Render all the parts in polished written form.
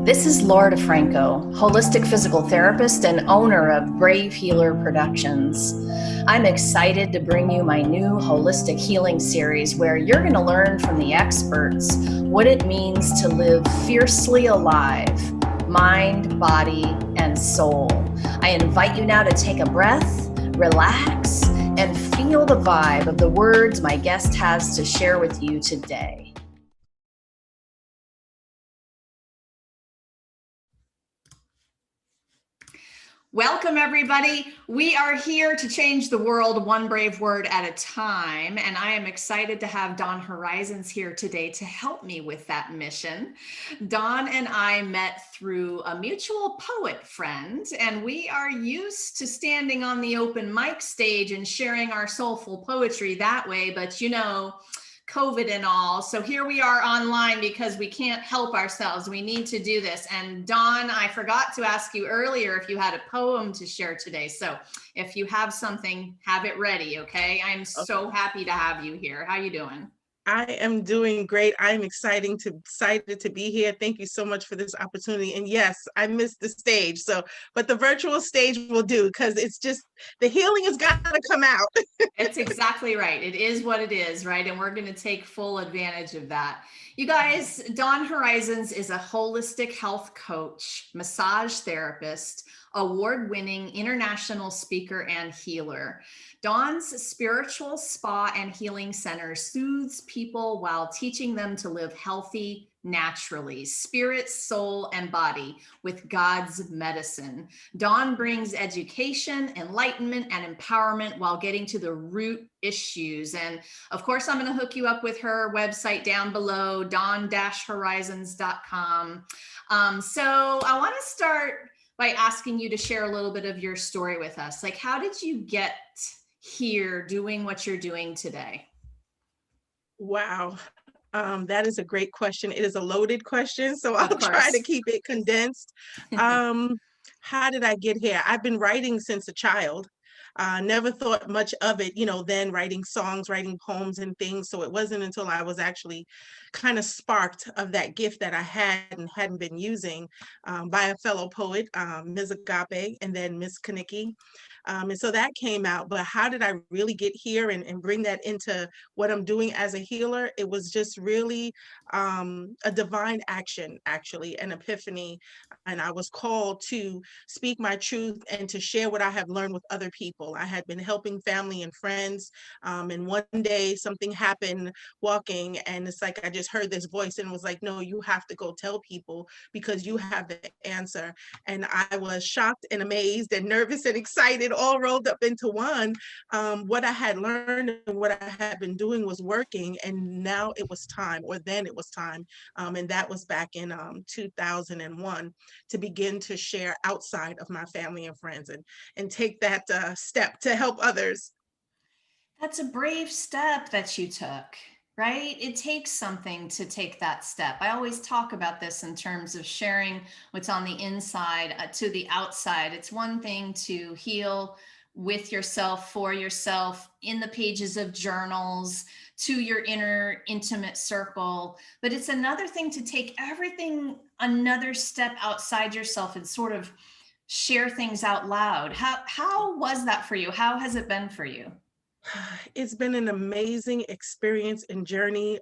This is Laura DeFranco, holistic physical therapist and owner of Brave Healer Productions. I'm excited to bring you my new holistic healing series where you're going to learn from the experts what it means to live fiercely alive, mind, body, and soul. I invite you now to take a breath, relax, and feel the vibe of the words my guest has to share with you today. Welcome, everybody. We are here to change the world one brave word at a time, and I am excited to have Dawne Horizons here today to help me with that mission. Dawne and I met through a mutual poet friend, and we are used to standing on the open mic stage and sharing our soulful poetry that way, but you know, COVID and all. So here we are online because we can't help ourselves. We need to do this. And Dawne, I forgot to ask you earlier if you had a poem to share today. So if you have something, have it ready, okay? I'm so happy to have you here. How you doing? I am doing great. I'm excited to be here. Thank you so much for this opportunity. And yes, I missed the stage. But the virtual stage will do because it's just the healing has got to come out. It's exactly right. It is what it is, right? And we're going to take full advantage of that. You guys, Dawne Horizons is a holistic health coach, massage therapist, award-winning international speaker, and healer. Dawne's spiritual spa and healing center soothes people while teaching them to live healthy naturally, spirit, soul, and body with God's medicine. Dawne brings education, enlightenment, and empowerment while getting to the root issues. And of course, I'm going to hook you up with her website down below, dawne-horizons.com. So I want to start by asking you to share a little bit of your story with us. Like, how did you get here doing what you're doing today? Wow. That is a great question. It is a loaded question, so I'll Of try course. to keep it condensed. How did I get here? I've been writing since a child. Never thought much of it, then writing songs, writing poems and things. So it wasn't until I was actually kind of sparked of that gift that I had and hadn't been using by a fellow poet, Ms. Agape, and then Miss Kanicki. And so that came out. But how did I really get here and bring that into what I'm doing as a healer? It was just really a divine action, actually, an epiphany. And I was called to speak my truth and to share what I have learned with other people. I had been helping family and friends. And one day something happened walking, and it's like I just heard this voice and was like, no, you have to go tell people because you have the answer. And I was shocked and amazed and nervous and excited, all rolled up into one. What I had learned and what I had been doing was working, and now it was time, or then it was time. And that was back in 2001 to begin to share outside of my family and friends and take that step to help others. That's a brave step that you took, right? It takes something to take that step. I always talk about this in terms of sharing what's on the inside to the outside. It's one thing to heal with yourself, for yourself, in the pages of journals, to your inner intimate circle. But it's another thing to take everything another step outside yourself and sort of share things out loud. How was that for you? How has it been for you? It's been an amazing experience and journey.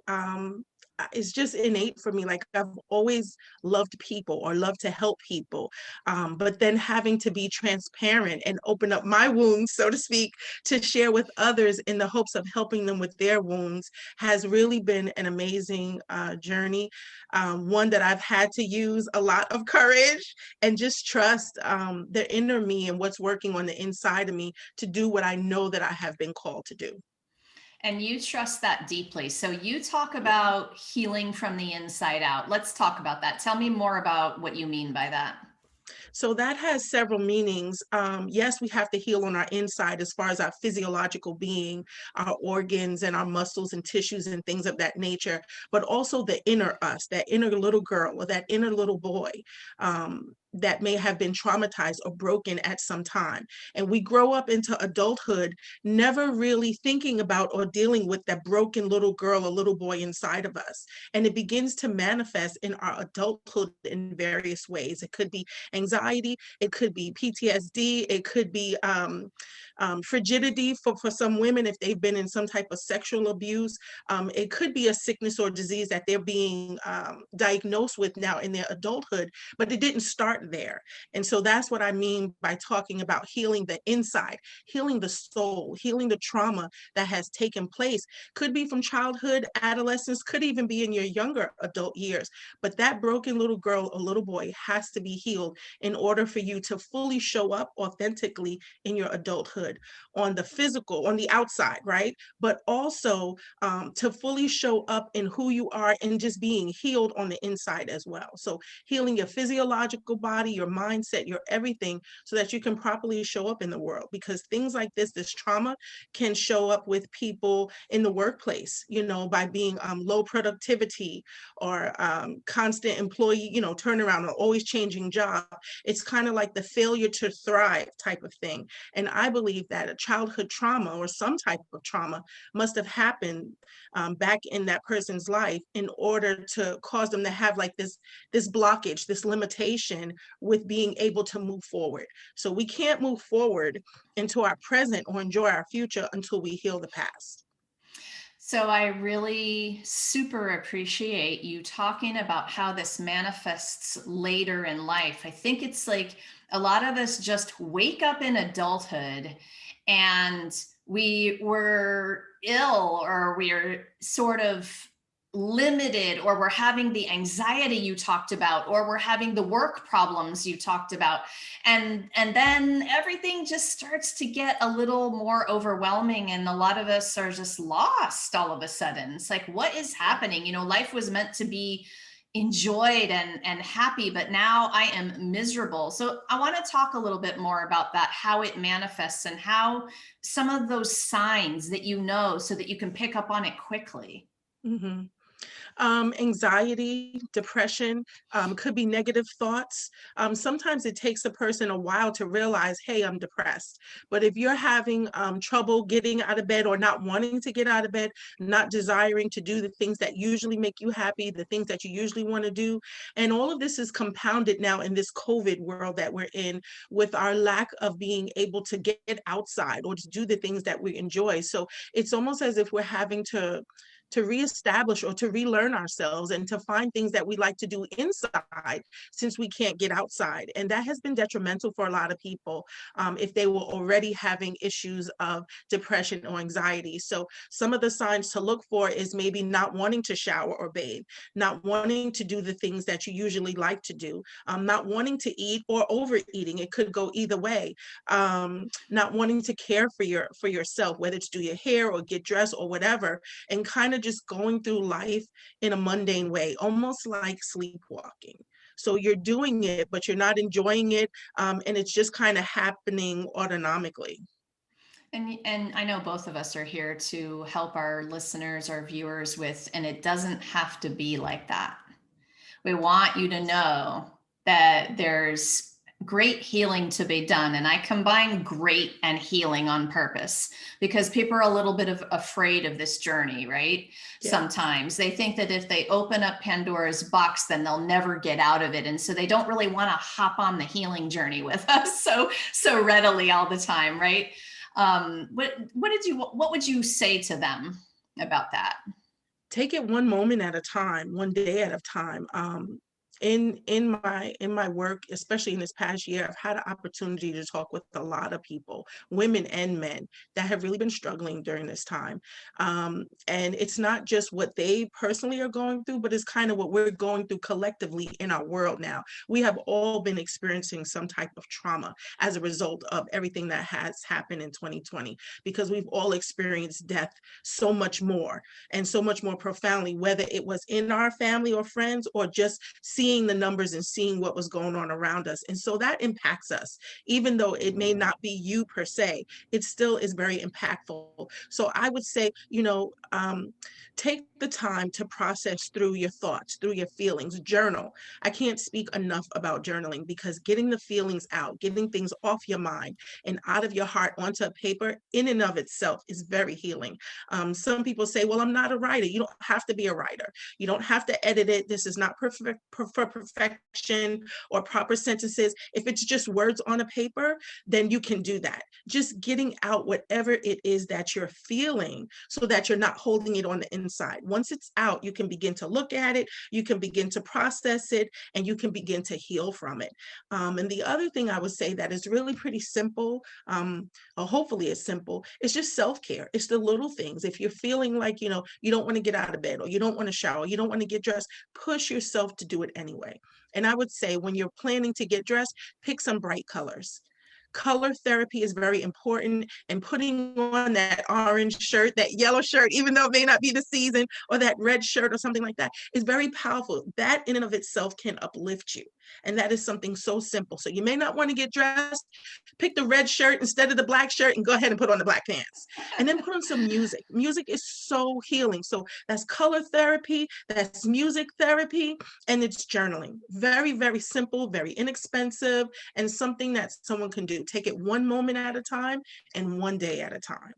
It's just innate for me. Like I've always loved people or loved to help people. But then having to be transparent and open up my wounds, so to speak, to share with others in the hopes of helping them with their wounds has really been an amazing journey. One that I've had to use a lot of courage and just trust the inner me and what's working on the inside of me to do what I know that I have been called to do. And you trust that deeply. So you talk about healing from the inside out. Let's talk about that. Tell me more about what you mean by that. So that has several meanings. Yes, we have to heal on our inside as far as our physiological being, our organs and our muscles and tissues and things of that nature, but also the inner us, that inner little girl or that inner little boy. that may have been traumatized or broken at some time. And we grow up into adulthood never really thinking about or dealing with that broken little girl or little boy inside of us. And it begins to manifest in our adulthood in various ways. It could be anxiety, it could be PTSD, it could be frigidity for some women if they've been in some type of sexual abuse. It could be a sickness or disease that they're being diagnosed with now in their adulthood, but it didn't start there. And so that's what I mean by talking about healing the inside, healing the soul, healing the trauma that has taken place. Could be from childhood, adolescence, could even be in your younger adult years. But that broken little girl or little boy has to be healed in order for you to fully show up authentically in your adulthood on the physical, on the outside, right? But also to fully show up in who you are and just being healed on the inside as well. So healing your physiological body, your mindset, your everything, so that you can properly show up in the world. Because things like this trauma can show up with people in the workplace, by being low productivity or constant employee, turnaround or always changing job. It's kind of like the failure to thrive type of thing. And I believe that a childhood trauma or some type of trauma must have happened back in that person's life in order to cause them to have like this blockage, this limitation with being able to move forward. So we can't move forward into our present or enjoy our future until we heal the past. So I really super appreciate you talking about how this manifests later in life. I think it's like a lot of us just wake up in adulthood and we were ill or we're sort of limited, or we're having the anxiety you talked about, or we're having the work problems you talked about, and then everything just starts to get a little more overwhelming, and a lot of us are just lost all of a sudden. It's like, what is happening? Life was meant to be enjoyed and happy, but now I am miserable. So I want to talk a little bit more about that, how it manifests and how some of those signs that so that you can pick up on it quickly. Mhm. Anxiety, depression, could be negative thoughts. Sometimes it takes a person a while to realize, hey, I'm depressed. But if you're having trouble getting out of bed or not wanting to get out of bed, not desiring to do the things that usually make you happy, the things that you usually want to do, and all of this is compounded now in this COVID world that we're in with our lack of being able to get outside or to do the things that we enjoy. So it's almost as if we're having to reestablish or to relearn ourselves and to find things that we like to do inside since we can't get outside. And that has been detrimental for a lot of people if they were already having issues of depression or anxiety. So some of the signs to look for is maybe not wanting to shower or bathe, not wanting to do the things that you usually like to do, not wanting to eat or overeating. It could go either way. Not wanting to care for yourself, whether it's do your hair or get dressed or whatever, and kind of just going through life in a mundane way, almost like sleepwalking. So you're doing it, but you're not enjoying it, and it's just kind of happening autonomically. And I know both of us are here to help our listeners, our viewers with, and it doesn't have to be like that. We want you to know that there's great healing to be done. And I combine great and healing on purpose because people are a little bit afraid of this journey, right? Yeah. Sometimes they think that if they open up Pandora's box, then they'll never get out of it. And so they don't really want to hop on the healing journey with us so readily all the time, right? What would you say to them about that? Take it one moment at a time, one day at a time. In my work, especially in this past year, I've had an opportunity to talk with a lot of people, women and men, that have really been struggling during this time. And it's not just what they personally are going through, but it's kind of what we're going through collectively in our world now. We have all been experiencing some type of trauma as a result of everything that has happened in 2020, because we've all experienced death so much more and so much more profoundly, whether it was in our family or friends or just seeing seeing the numbers and seeing what was going on around us. And so that impacts us, even though it may not be you per se, it still is very impactful. So I would say, take the time to process through your thoughts, through your feelings, journal. I can't speak enough about journaling, because getting the feelings out, getting things off your mind and out of your heart onto a paper in and of itself is very healing. Some people say, well, I'm not a writer. You don't have to be a writer. You don't have to edit it. This is not for perfection or proper sentences. If it's just words on a paper, then you can do that. Just getting out whatever it is that you're feeling, so that you're not holding it on the inside. Once it's out, you can begin to look at it, you can begin to process it, and you can begin to heal from it. And the other thing I would say that is really pretty simple, or hopefully it's simple, it's just self-care. It's the little things. If you're feeling like, you don't want to get out of bed, or you don't want to shower, you don't want to get dressed, push yourself to do it anyway. And I would say, when you're planning to get dressed, pick some bright colors. Color therapy is very important, and putting on that orange shirt, that yellow shirt, even though it may not be the season, or that red shirt or something like that, is very powerful. That in and of itself can uplift you. And that is something so simple. So you may not want to get dressed, pick the red shirt instead of the black shirt, and go ahead and put on the black pants. And then put on some music. Music is so healing. So that's color therapy, that's music therapy, and it's journaling. Very, very simple, very inexpensive, and something that someone can do. Take it one moment at a time and one day at a time.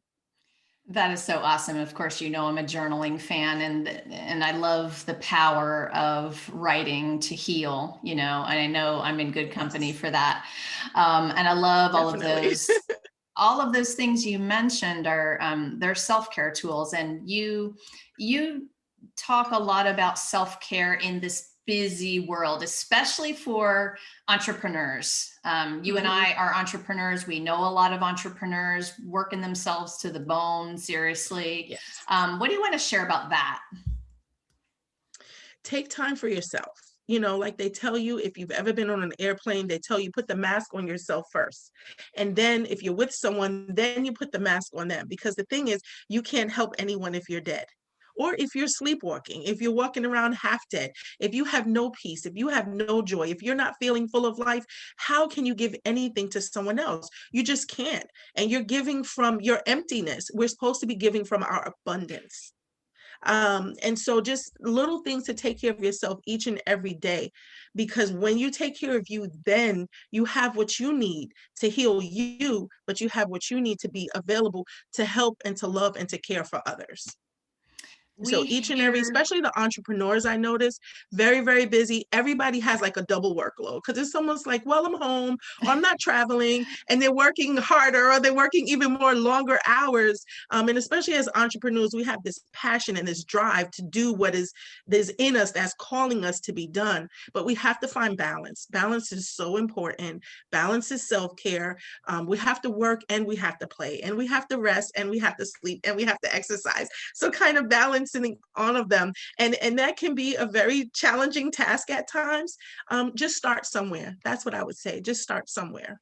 That is so awesome. Of course, I'm a journaling fan, and I love the power of writing to heal, and I know I'm in good company Yes, for that. And I love definitely. all of those things you mentioned are they're self-care tools. And you talk a lot about self-care in this busy world, especially for entrepreneurs. You and Mhm. I are entrepreneurs. We know a lot of entrepreneurs working themselves to the bone, seriously. Yes. What do you want to share about that? Take time for yourself. Like they tell you, if you've ever been on an airplane, they tell you put the mask on yourself first. And then if you're with someone, then you put the mask on them. Because the thing is, you can't help anyone if you're dead. Or if you're sleepwalking, if you're walking around half dead, if you have no peace, if you have no joy, if you're not feeling full of life, how can you give anything to someone else? You just can't. And you're giving from your emptiness. We're supposed to be giving from our abundance. And so just little things to take care of yourself each and every day, because when you take care of you, then you have what you need to heal you, but you have what you need to be available to help and to love and to care for others. So We each and every, hear especially the entrepreneurs, I notice, very, very busy. Everybody has like a double workload, because it's almost like, well, I'm home, or I'm not traveling, and they're working harder, or they're working even more longer hours. And especially as entrepreneurs, we have this passion and this drive to do what is in us, that's calling us to be done. But we have to find balance. Balance is so important. Balance is self-care. We have to work, and we have to play, and we have to rest, and we have to sleep, and we have to exercise. So kind of balancing all of them, and that can be a very challenging task at times. Just start somewhere. That's what I would say. Just start somewhere.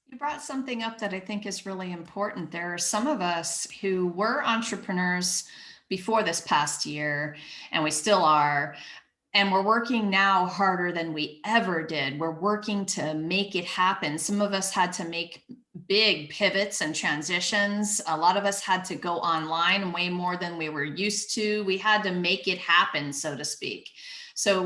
You brought something up that I think is really important. There are some of us who were entrepreneurs before this past year, and we still are. And we're working now harder than we ever did. We're working to make it happen. Some of us had to make big pivots and transitions. A lot of us had to go online way more than we were used to. We had to make it happen, so to speak. So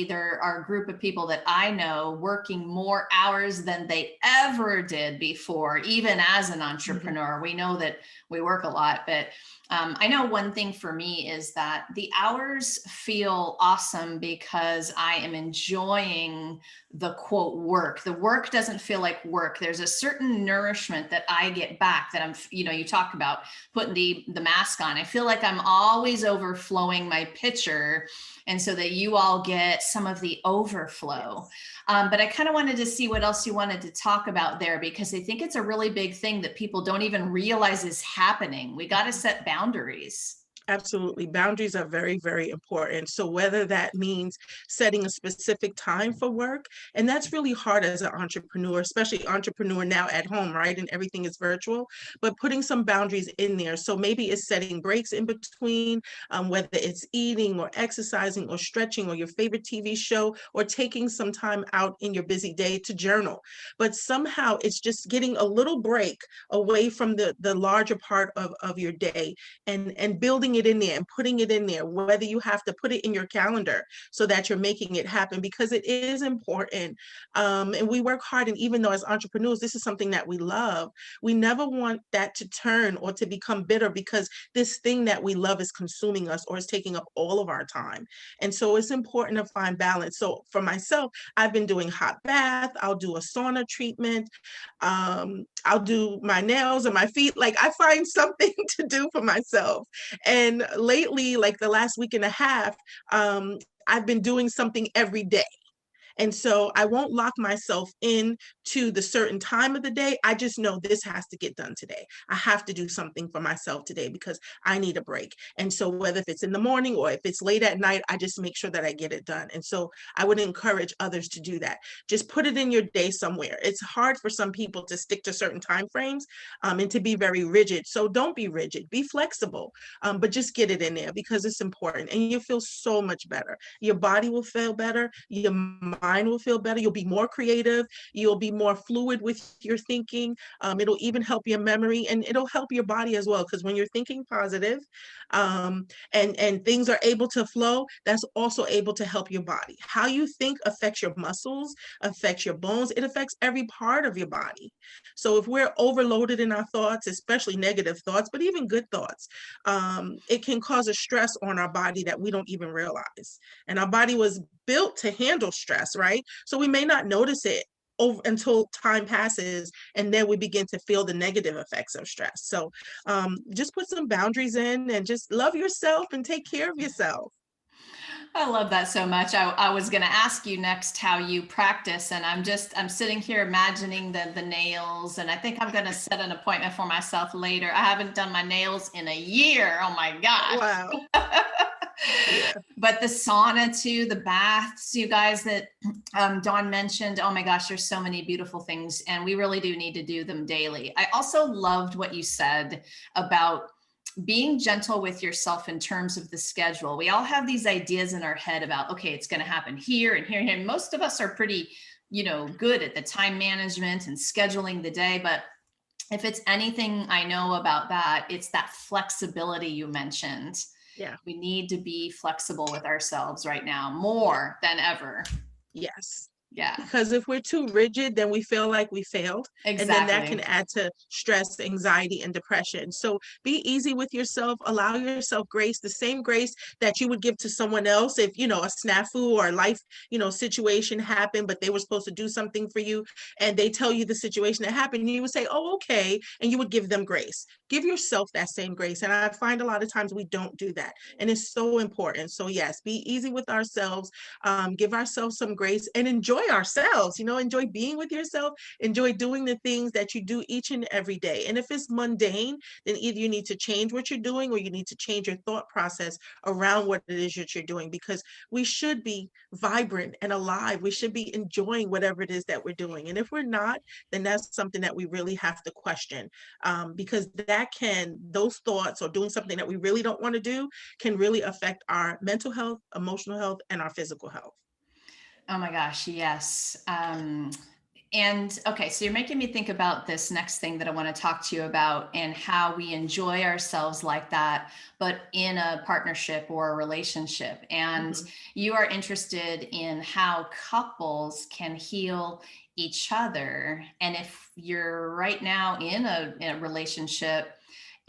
there are a group of people that I know working more hours than they ever did before, even as an Mhm. entrepreneur. We know that we work a lot, but I know one thing for me is that the hours feel awesome because I am enjoying the quote work. The work doesn't feel like work. There's a certain nourishment that I get back that you talked about putting the mask on. I feel like I'm always overflowing my pitcher. And so that you all get some of the overflow. Yes. But I kind of wanted to see what else you wanted to talk about there, because I think it's a really big thing that people don't even realize is happening. We got to Mhm. set boundaries. Absolutely. Boundaries are very, very important. So whether that means setting a specific time for work, and that's really hard as an entrepreneur, especially entrepreneur now at home, right? And everything is virtual, but putting some boundaries in there. So maybe it's setting breaks in between, whether it's eating or exercising or stretching or your favorite TV show, or taking some time out in your busy day to journal. But somehow it's just getting a little break away from the larger part of your day, and building it in there and putting it in there, whether you have to put it in your calendar so that you're making it happen, because it is important. And we work hard, and even though as entrepreneurs this is something that we love, we never want that to turn or to become bitter because this thing that we love is consuming us or is taking up all of our time. And so it's important to find balance. So for myself, I've been doing hot bath, I'll do a sauna treatment, I'll do my nails and my feet. Like, I find something to do for myself. And lately, like the last week and a half, I've been doing something every day. And so I won't lock myself in to the certain time of the day. I just know this has to get done today. I have to do something for myself today because I need a break. And so whether if it's in the morning or if it's late at night, I just make sure that I get it done. And so I would encourage others to do that. Just put it in your day somewhere. It's hard for some people to stick to certain time frames, and to be very rigid. So don't be rigid, be flexible, but just get it in there because it's important, and you feel so much better. Your body will feel better. Your mind will feel better. You'll be more creative. You'll be more fluid with your thinking. It'll even help your memory, and it'll help your body as well. Because when you're thinking positive, and things are able to flow, that's also able to help your body. How you think affects your muscles, affects your bones. It affects every part of your body. So if we're overloaded in our thoughts, especially negative thoughts, but even good thoughts, it can cause a stress on our body that we don't even realize. And our body was built to handle stress, right? So we may not notice it over until time passes, and then we begin to feel the negative effects of stress. So just put some boundaries in and just love yourself and take care of yourself. I love that so much. I was going to ask you next how you practice, and I'm sitting here imagining the nails, and I think I'm going to set an appointment for myself later. I haven't done my nails in a year. Oh my Wow. gosh. Yeah. But the sauna too, the baths, you guys, that Dawn mentioned, oh my gosh, there's so many beautiful things, and we really do need to do them daily. I also loved what you said about being gentle with yourself in terms of the schedule. We all have these ideas in our head about, okay, it's going to happen here and here and here. And most of us are pretty, good at the time management and scheduling the day. But if it's anything I know about that, it's that flexibility you mentioned. Yeah. We need to be flexible with ourselves right now Yeah. more than ever. Yes. Yeah, Because if we're too rigid, then we feel like we failed. And then that can exactly. add to stress, anxiety, and depression. So be easy with yourself. Allow yourself grace, the same grace that you would give to someone else if, a snafu or a life, situation happened, but they were supposed to do something for you. And they tell you the situation that happened. And you would say, oh, okay. And you would give them grace. Give yourself that same grace. And I find a lot of times we don't do that. And it's so important. So yes, be easy with ourselves. Give ourselves some grace and enjoy ourselves, enjoy being with yourself, enjoy doing the things that you do each and every day. And if it's mundane, then either you need to change what you're doing or you need to change your thought process around what it is that you're doing, because we should be vibrant and alive. We should be enjoying whatever it is that we're doing. And if we're not, then that's something that we really have to question, because those thoughts or doing something that we really don't want to do can really affect our mental health, emotional health, and our physical health. Oh my gosh, yes. And okay, so you're making me think about this next thing that I want to talk to you about, and how we enjoy ourselves like that, but in a partnership or a relationship. And Mhm. you are interested in how couples can heal each other. And if you're right now in a relationship,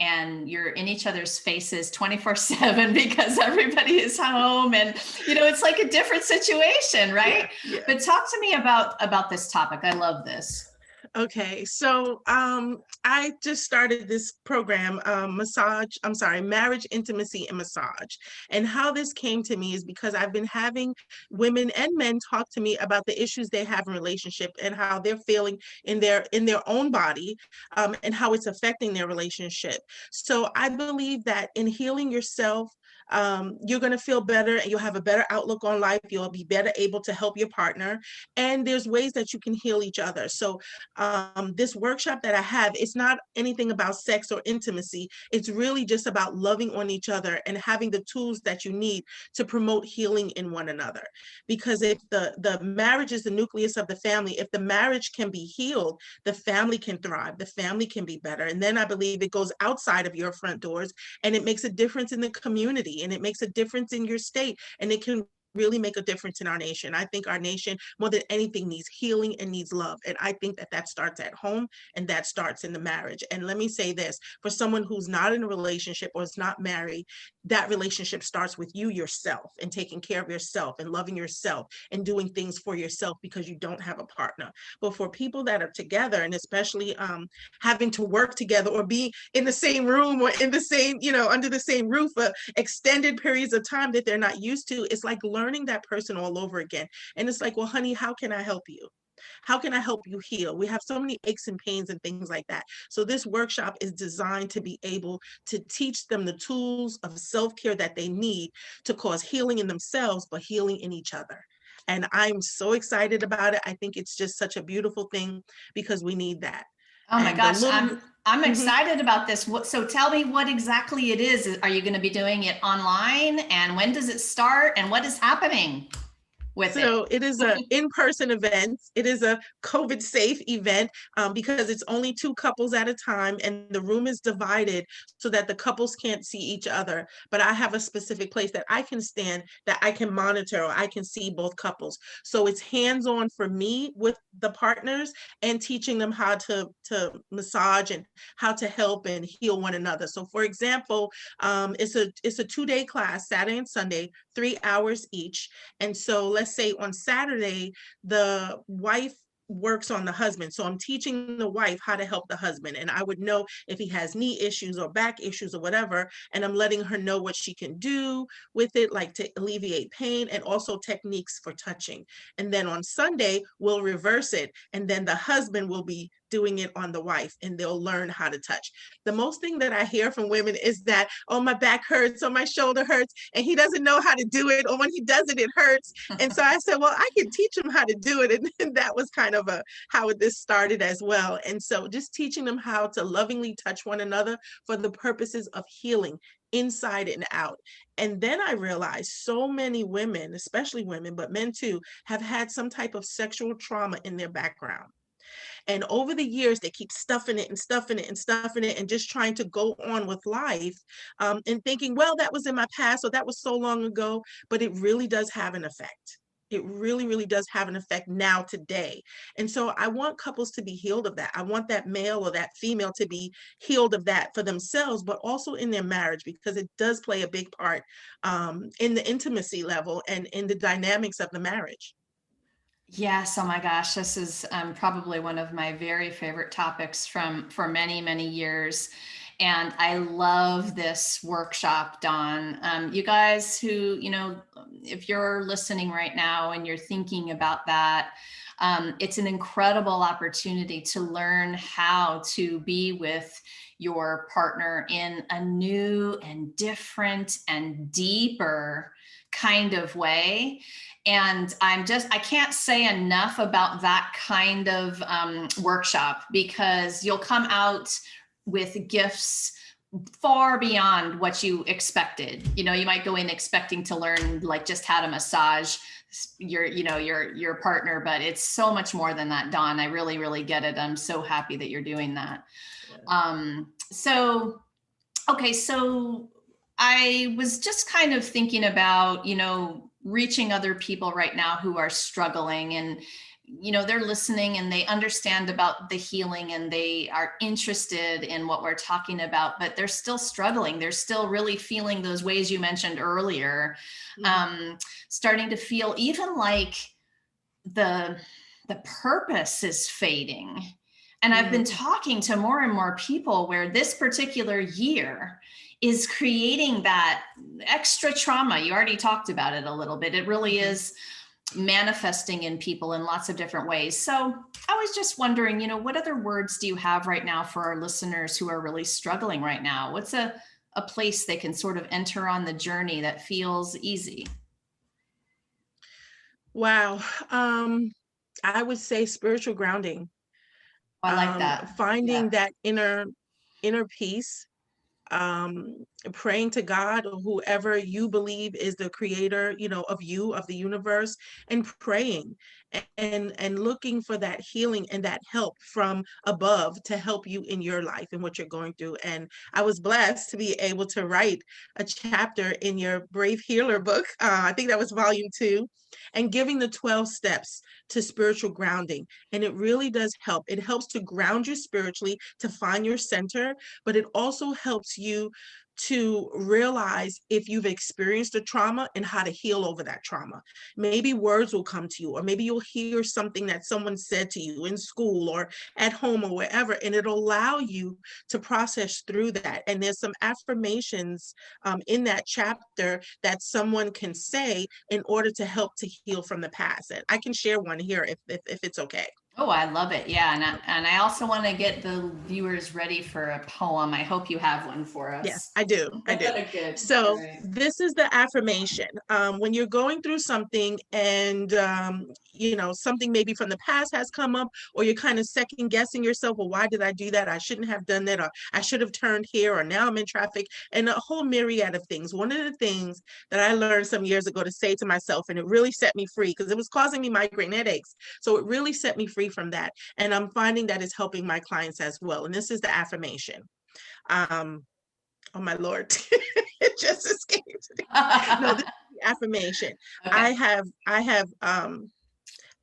and you're in each other's faces 24/7 because everybody is home, and it's like a different situation, Yeah, right? yeah. But talk to me about this topic. I love this. Okay, so I just started this program, marriage, intimacy, and massage. And how this came to me is because I've been having women and men talk to me about the issues they have in relationship and how they're feeling in their own body, and how it's affecting their relationship. So I believe that in healing yourself, you're going to feel better and you'll have a better outlook on life. You'll be better able to help your partner. And there's ways that you can heal each other. So this workshop that I have, it's not anything about sex or intimacy. It's really just about loving on each other and having the tools that you need to promote healing in one another. Because if the marriage is the nucleus of the family, if the marriage can be healed, the family can thrive, the family can be better. And then I believe it goes outside of your front doors and it makes a difference in the community and it makes a difference in your state and it can really make a difference in our nation. I think our nation, more than anything, needs healing and needs love. And I think that that starts at home and that starts in the marriage. And let me say this, for someone who's not in a relationship or is not married, that relationship starts with you yourself and taking care of yourself and loving yourself and doing things for yourself because you don't have a partner. But for people that are together and especially having to work together or be in the same room or in the same, under the same roof, extended periods of time that they're not used to, it's like learning that person all over again. And it's like, well, honey, how can I help you? How can I help you heal? We have so many aches and pains and things like that. So this workshop is designed to be able to teach them the tools of self-care that they need to cause healing in themselves, but healing in each other. And I'm so excited about it. I think it's just such a beautiful thing because we need that. Oh my And the gosh, little, I'm Mhm. excited about this. So tell me what exactly it is. Are you going to be doing it online? And when does it start? And what is happening with it? So it is a in-person event. It is a COVID safe event because it's only two couples at a time and the room is divided so that the couples can't see each other. But I have a specific place that I can stand that I can monitor or I can see both couples. So it's hands-on for me with the partners and teaching them how to massage and how to help and heal one another. So for example, it's a 2-day class, Saturday and Sunday, 3 hours each. And so let's say on Saturday, the wife works on the husband. So I'm teaching the wife how to help the husband. And I would know if he has knee issues or back issues or whatever. And I'm letting her know what she can do with it, like to alleviate pain and also techniques for touching. And then on Sunday, we'll reverse it. And then the husband will be doing it on the wife and they'll learn how to touch. The most thing that I hear from women is that, oh, my back hurts or my shoulder hurts and he doesn't know how to do it. Or when he does it, it hurts. And so I said, well, I can teach him how to do it. And that was kind of how this started as well. And so just teaching them how to lovingly touch one another for the purposes of healing inside and out. And then I realized so many women, especially women, but men too, have had some type of sexual trauma in their background. And over the years, they keep stuffing it and stuffing it and stuffing it and just trying to go on with life and thinking, well, that was in my past or that was so long ago, but it really does have an effect. It really, really does have an effect now today. And so I want couples to be healed of that. I want that male or that female to be healed of that for themselves, but also in their marriage, because it does play a big part in the intimacy level and in the dynamics of the marriage. Yes, oh my gosh, this is probably one of my very favorite topics from for many, many years. And I love this workshop, Dawn. You guys who, if you're listening right now and you're thinking about that, it's an incredible opportunity to learn how to be with your partner in a new and different and deeper kind of way. And I can't say enough about that kind of workshop, because you'll come out with gifts far beyond what you expected. You might go in expecting to learn like just how to massage your partner, but it's so much more than that, Dawn. I really, really get it. I'm so happy that you're doing that. So, okay, so I was just kind of thinking about, reaching other people right now who are struggling, and, they're listening and they understand about the healing and they are interested in what we're talking about, but they're still struggling. They're still really feeling those ways you mentioned earlier, starting to feel even like the purpose is fading. And I've been talking to more and more people where this particular year is creating that extra trauma. You already talked about it a little bit. It really is manifesting in people in lots of different ways. So I was just wondering, what other words do you have right now for our listeners who are really struggling right now? What's a place they can sort of enter on the journey that feels easy? Wow. I would say spiritual grounding. I like that. Yeah. Finding that inner peace, um, praying to God or whoever you believe is the creator, of you, of the universe, and praying and looking for that healing and that help from above to help you in your life and what you're going through. And I was blessed to be able to write a chapter in your Brave Healer book. I think that was volume 2, and giving the 12 steps to spiritual grounding. And it really does help. It helps to ground you spiritually, to find your center, but it also helps you to realize if you've experienced a trauma and how to heal over that trauma. Maybe words will come to you, or maybe you'll hear something that someone said to you in school or at home or wherever, and it'll allow you to process through that. And there's some affirmations in that chapter that someone can say in order to help to heal from the past. And I can share one here if it's okay. Oh, I love it. Yeah. And I also want to get the viewers ready for a poem. I hope you have one for Yes, us. I do. I do. Good. All So right. this is the affirmation. When you're going through something and, something maybe from the past has come up, or you're kind of second guessing yourself, well, why did I do that? I shouldn't have done that, or I should have turned here, or now I'm in traffic, and a whole myriad of things. One of the things that I learned some years ago to say to myself, and it really set me free because it was causing me migraine headaches. So it really set me free from that. And I'm finding that it's helping my clients as well. And this is the affirmation. Oh my Lord, it just escaped me. No, this is the affirmation. Okay.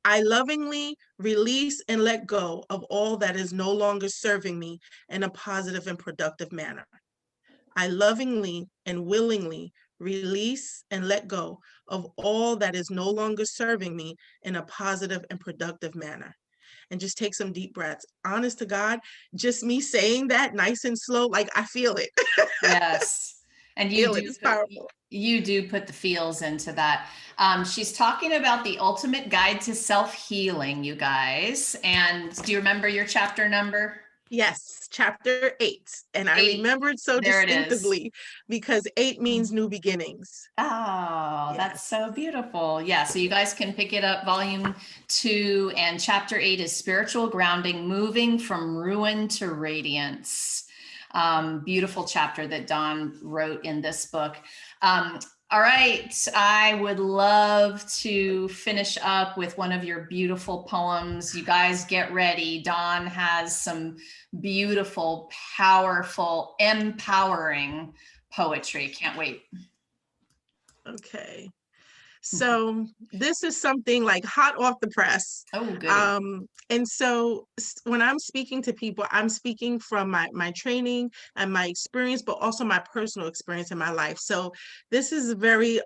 I lovingly release and let go of all that is no longer serving me in a positive and productive manner. I lovingly and willingly release and let go of all that is no longer serving me in a positive and productive manner. And just take some deep breaths. Honest to God, just me saying that nice and slow, like I feel it. Yes. And Feel it. It's powerful. you do put the feels into that. She's talking about the ultimate guide to self-healing, you guys. And do you remember your chapter number? Yes, chapter 8. And I 8. remember it so There it is. distinctively because 8 means new beginnings. Oh, that's Yes. so beautiful. Yeah, so you guys can pick it up, volume 2, and chapter 8 is spiritual grounding, moving from ruin to radiance. Beautiful chapter that Dawne wrote in this book. All right, I would love to finish up with one of your beautiful poems. You guys get ready. Dawne has some beautiful, powerful, empowering poetry. Can't wait. Okay. So this is something like hot off the press. Oh, goody. And so when I'm speaking to people, I'm speaking from my training and my experience, but also my personal experience in my life. So this is very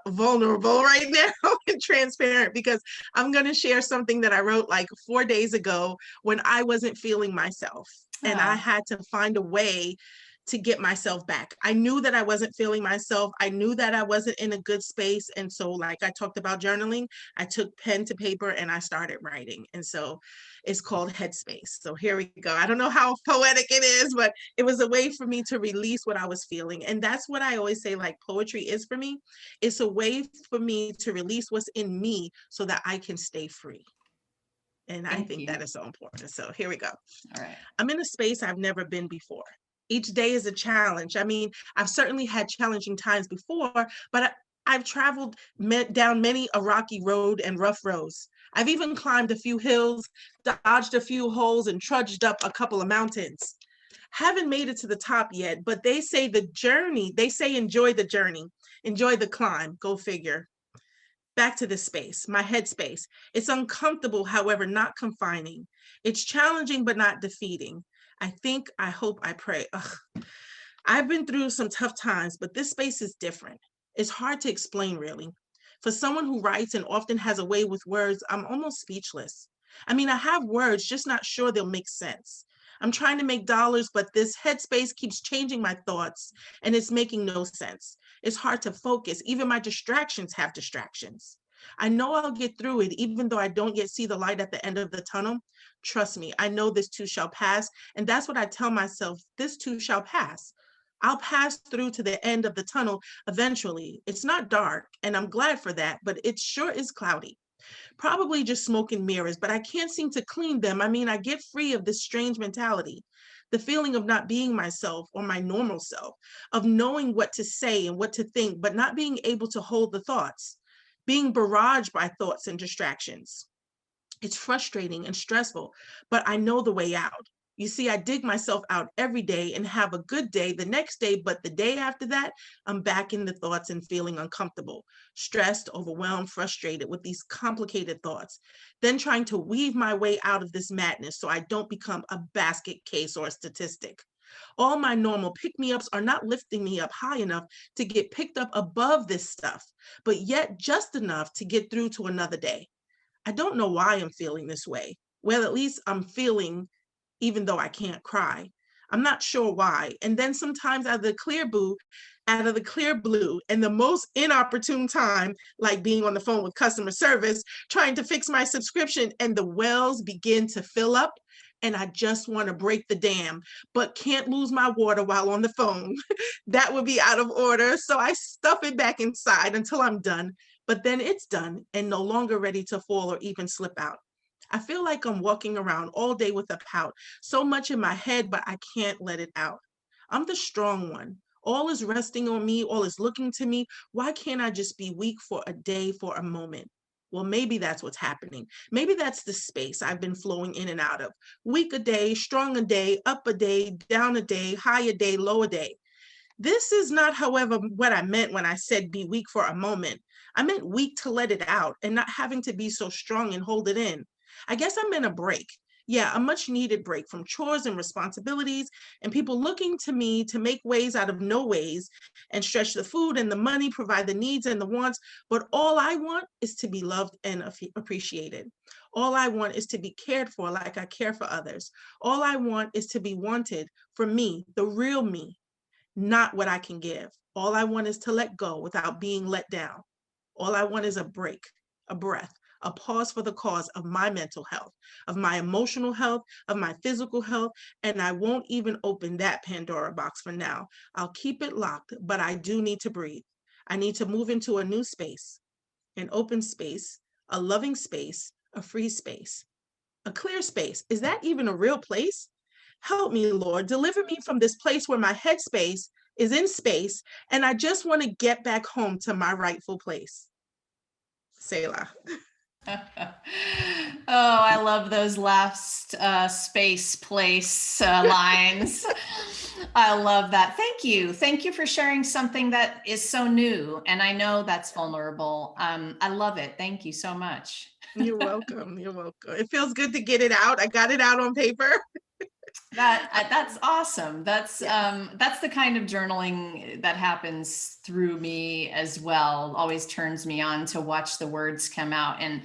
vulnerable right now and transparent because I'm going to share something that I wrote like 4 days ago when I wasn't feeling myself. And I had to find a way to get myself back. I knew that I wasn't feeling myself. I knew that I wasn't in a good space. And so, like I talked about journaling, I took pen to paper and I started writing. And so it's called Headspace. So here we go. I don't know how poetic it is, but it was a way for me to release what I was feeling. And that's what I always say, like poetry is for me. It's a way for me to release what's in me so that I can stay free. And I think that is so important. So here we go. All right. I'm in a space I've never been before. Each day is a challenge. I mean, I've certainly had challenging times before, but I've traveled down many a rocky road and rough roads. I've even climbed a few hills, dodged a few holes, and trudged up a couple of mountains. Haven't made it to the top yet, but they say enjoy the journey, enjoy the climb, go figure. Back to this space, my headspace. It's uncomfortable, however, not confining. It's challenging, but not defeating. I think, I hope, I pray. Ugh. I've been through some tough times, but this space is different. It's hard to explain, really. For someone who writes and often has a way with words, I'm almost speechless. I mean, I have words, just not sure they'll make sense. I'm trying to make dollars, but this headspace keeps changing my thoughts and it's making no sense. It's hard to focus. Even my distractions have distractions. I know I'll get through it, even though I don't yet see the light at the end of the tunnel. Trust me, I know this too shall pass. And that's what I tell myself, this too shall pass. I'll pass through to the end of the tunnel eventually. It's not dark, and I'm glad for that, but it sure is cloudy. Probably just smoke and mirrors, but I can't seem to clean them. I mean, I get free of this strange mentality, the feeling of not being myself or my normal self, of knowing what to say and what to think, but not being able to hold the thoughts, being barraged by thoughts and distractions. It's frustrating and stressful, but I know the way out. You see, I dig myself out every day and have a good day the next day, but the day after that, I'm back in the thoughts and feeling uncomfortable, stressed, overwhelmed, frustrated with these complicated thoughts. Then trying to weave my way out of this madness so I don't become a basket case or a statistic. All my normal pick me ups are not lifting me up high enough to get picked up above this stuff, but yet just enough to get through to another day. I don't know why I'm feeling this way. Well, at least I'm feeling, even though I can't cry. I'm not sure why. And then sometimes out of the clear blue, and the most inopportune time, like being on the phone with customer service, trying to fix my subscription, and the wells begin to fill up. And I just want to break the dam, but can't lose my water while on the phone. That would be out of order. So I stuff it back inside until I'm done. But then it's done and no longer ready to fall or even slip out. I feel like I'm walking around all day with a pout, so much in my head, but I can't let it out. I'm the strong one. All is resting on me, all is looking to me. Why can't I just be weak for a day, for a moment? Well, maybe that's what's happening. Maybe that's the space I've been flowing in and out of. Weak a day, strong a day, up a day, down a day, high a day, low a day. This is not, however, what I meant when I said be weak for a moment. I meant weak to let it out and not having to be so strong and hold it in. I guess I meant a break. Yeah, a much needed break from chores and responsibilities and people looking to me to make ways out of no ways and stretch the food and the money, provide the needs and the wants. But all I want is to be loved and appreciated. All I want is to be cared for like I care for others. All I want is to be wanted for me, the real me, not what I can give. All I want is to let go without being let down. All I want is a break, a breath, a pause for the cause of my mental health, of my emotional health, of my physical health. And I won't even open that Pandora box for now. I'll keep it locked, but I do need to breathe. I need to move into a new space, an open space, a loving space, a free space, a clear space. Is that even a real place? Help me, Lord. Deliver me from this place where my headspace is in space, and I just want to get back home to my rightful place. Selah. Oh, I love those last space place lines. I love that. Thank you. Thank you for sharing something that is so new. And I know that's vulnerable. I love it. Thank you so much. You're welcome. You're welcome. It feels good to get it out. I got it out on paper. That's awesome. Yes. That's the kind of journaling that happens through me as well. Always turns me on to watch the words come out. And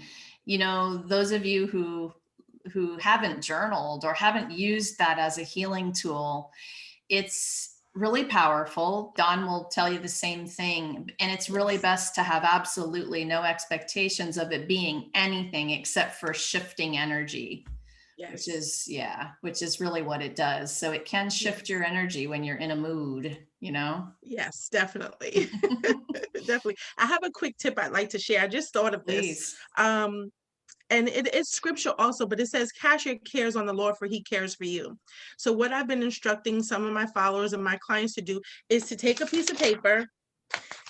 those of you who haven't journaled or haven't used that as a healing tool, it's really powerful. Dawne will tell you the same thing. And it's really Yes. best to have absolutely no expectations of it being anything except for shifting energy, which Yes. is, yeah, which is really what it does. So it can shift Yes. your energy when you're in a mood. Yes, definitely. Definitely. I have a quick tip I'd like to share. I just thought of this. Please. Um, and it's scripture also, but it says, cast your cares on the Lord, for he cares for you. So what I've been instructing some of my followers and my clients to do is to take a piece of paper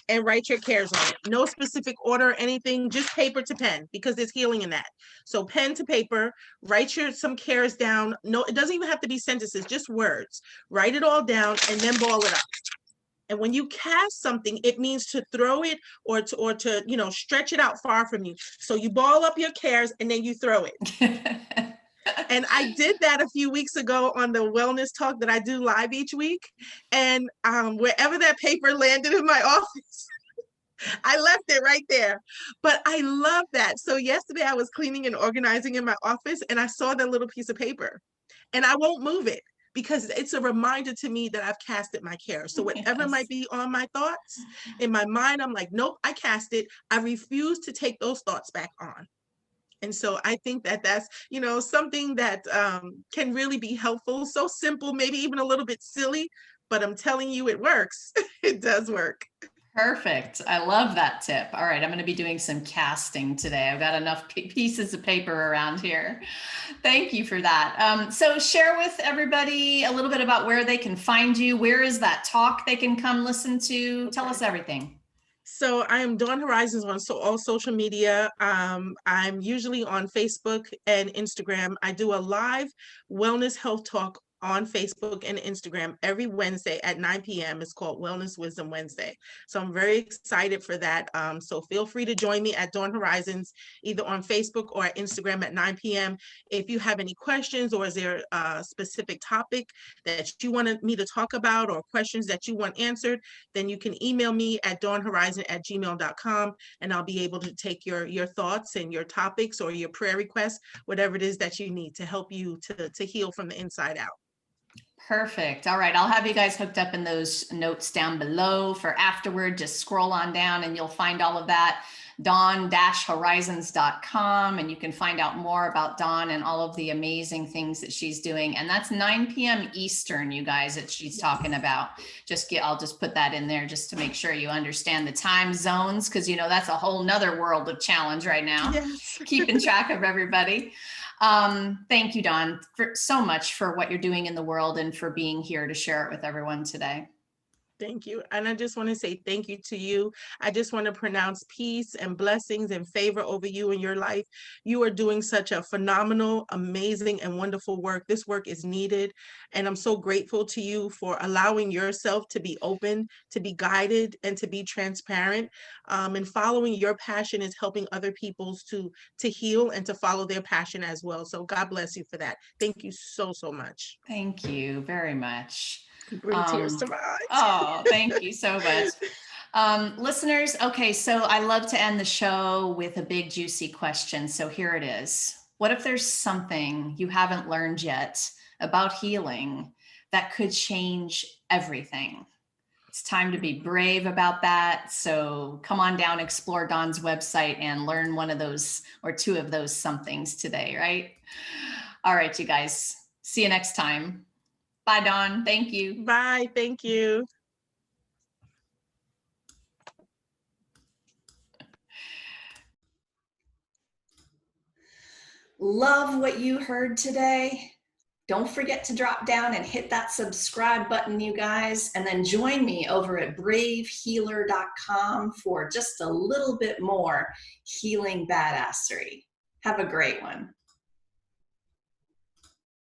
and write your cares on it. No specific order or anything, just paper to pen, because there's healing in that. So pen to paper, write some cares down. No, it doesn't even have to be sentences, just words. Write it all down and then ball it up. And when you cast something, it means to throw it or to stretch it out far from you. So you ball up your cares and then you throw it. And I did that a few weeks ago on the wellness talk that I do live each week. And wherever that paper landed in my office, I left it right there. But I love that. So yesterday I was cleaning and organizing in my office and I saw that little piece of paper and I won't move it because it's a reminder to me that I've casted my care. So whatever might Yes. be on my thoughts in my mind, I'm like, nope, I cast it. I refuse to take those thoughts back on. And so I think that that's, something that can really be helpful. So simple, maybe even a little bit silly, but I'm telling you, it works. It does work. Perfect. I love that tip. All right, I'm going to be doing some casting today. I've got enough pieces of paper around here. Thank you for that. So share with everybody a little bit about where they can find you. Where is that talk they can come listen to? Tell us Okay. everything. So I am Dawne Horizons on all social media. I'm usually on Facebook and Instagram. I do a live wellness health talk on Facebook and Instagram every Wednesday at 9 p.m. It's called Wellness Wisdom Wednesday. So I'm very excited for that. So feel free to join me at Dawne Horizons, either on Facebook or at Instagram at 9 p.m. If you have any questions or is there a specific topic that you wanted me to talk about or questions that you want answered, then you can email me at dawnehorizon@gmail.com and I'll be able to take your thoughts and your topics or your prayer requests, whatever it is that you need to help you to heal from the inside out. Perfect. All right. I'll have you guys hooked up in those notes down below for afterward. Just scroll on down and you'll find all of that. Dawne-horizons.com, and you can find out more about Dawne and all of the amazing things that she's doing. And that's 9 p.m. Eastern, you guys, that she's talking about. I'll just put that in there just to make sure you understand the time zones, because that's a whole nother world of challenge right now. Yes. Keeping track of everybody. Thank you, Dawne, so much for what you're doing in the world and for being here to share it with everyone today. Thank you. And I just want to say thank you to you. I just want to pronounce peace and blessings and favor over you in your life. You are doing such a phenomenal, amazing, and wonderful work. This work is needed. And I'm so grateful to you for allowing yourself to be open, to be guided, and to be transparent. And following your passion is helping other people to heal and to follow their passion as well. So God bless you for that. Thank you so, so much. Thank you very much. Bring tears to my eyes. Oh, thank you so much. Listeners, okay, so I love to end the show with a big juicy question. So here it is. What if there's something you haven't learned yet about healing that could change everything? It's time to be brave about that. So come on down, explore Dawne's website and learn one of those or two of those somethings today, right? All right, you guys. See you next time. Bye, Dawne. Thank you. Bye. Thank you. Love what you heard today. Don't forget to drop down and hit that subscribe button, you guys, and then join me over at bravehealer.com for just a little bit more healing badassery. Have a great one.